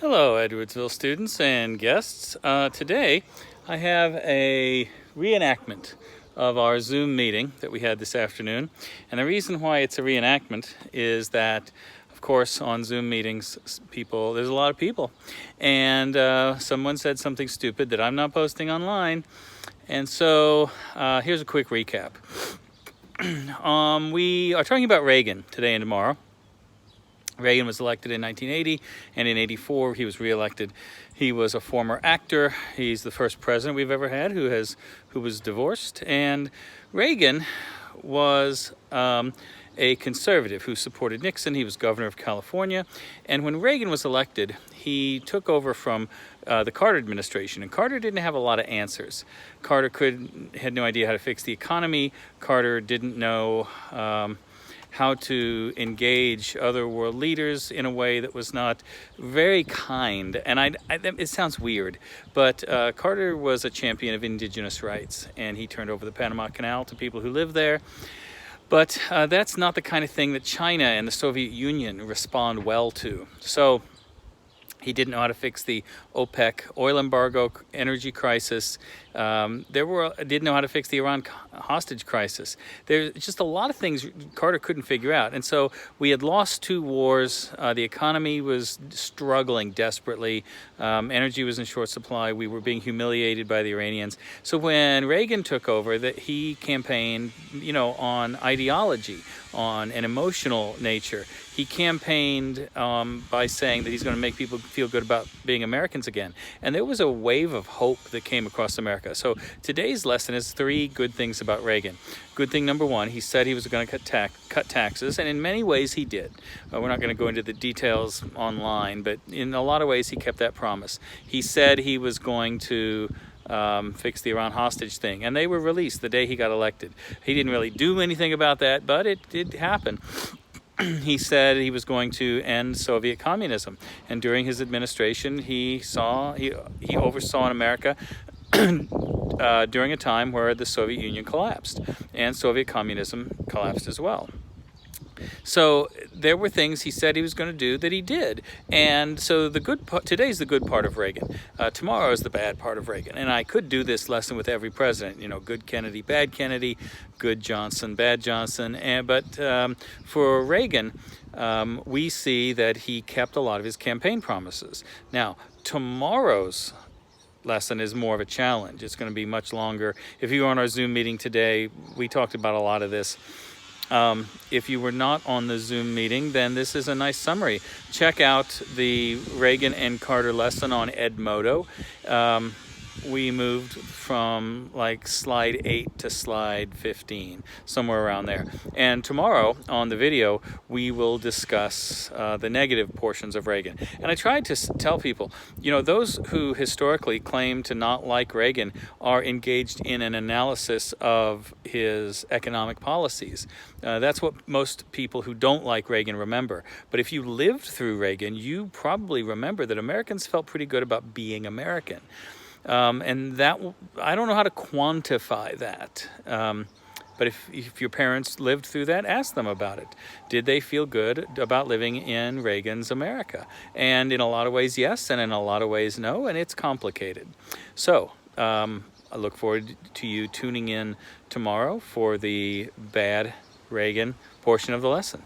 Hello, Edwardsville students and guests. Today I have a reenactment of our Zoom meeting that we had this afternoon. And the reason why it's a reenactment is that, of course, on Zoom meetings, there's a lot of people. And someone said something stupid that I'm not posting online. And so here's a quick recap. We are talking about Reagan today and tomorrow. Reagan was elected in 1980, and in 84 he was reelected. He was a former actor. He's the first president we've ever had who was divorced. And Reagan was a conservative who supported Nixon. He was governor of California. And when Reagan was elected, he took over from the Carter administration, and Carter didn't have a lot of answers. Carter had no idea how to fix the economy. Carter didn't know how to engage other world leaders in a way that was not very kind. And it sounds weird, but Carter was a champion of indigenous rights, and he turned over the Panama Canal to people who live there. But that's not the kind of thing that China and the Soviet Union respond well to. So he didn't know how to fix the OPEC oil embargo, energy crisis. Didn't know how to fix the Iran hostage crisis. There's just a lot of things Carter couldn't figure out. And so we had lost 2 wars. The economy was struggling desperately. Energy was in short supply. We were being humiliated by the Iranians. So when Reagan took over, he campaigned, on ideology, on an emotional nature. He campaigned by saying that he's going to make people feel good about being Americans again. And there was a wave of hope that came across America. So today's lesson is 3 good things about Reagan. Good thing number 1, he said he was going to cut taxes, and in many ways he did. We're not going to go into the details online, but in a lot of ways he kept that promise. He said he was going to fix the Iran hostage thing, and they were released the day he got elected. He didn't really do anything about that, but it did happen. He said he was going to end Soviet communism, and during his administration he oversaw in America during a time where the Soviet Union collapsed and Soviet communism collapsed as well. So there were things he said he was going to do that he did. And so today's the good part of Reagan. Tomorrow is the bad part of Reagan. And I could do this lesson with every president, good Kennedy, bad Kennedy, good Johnson, bad Johnson. But for Reagan, we see that he kept a lot of his campaign promises. Now, tomorrow's lesson is more of a challenge. It's going to be much longer. If you were on our Zoom meeting today, we talked about a lot of this. If you were not on the Zoom meeting, then this is a nice summary. Check out the Reagan and Carter lesson on Edmodo. We moved from slide 8 to slide 15, somewhere around there. And tomorrow on the video, we will discuss the negative portions of Reagan. And I tried to tell people, those who historically claim to not like Reagan are engaged in an analysis of his economic policies. That's what most people who don't like Reagan remember. But if you lived through Reagan, you probably remember that Americans felt pretty good about being American. And that, I don't know how to quantify that. But if your parents lived through that, ask them about it. Did they feel good about living in Reagan's America? And in a lot of ways, yes, and in a lot of ways, no, and it's complicated. So I look forward to you tuning in tomorrow for the bad Reagan portion of the lesson.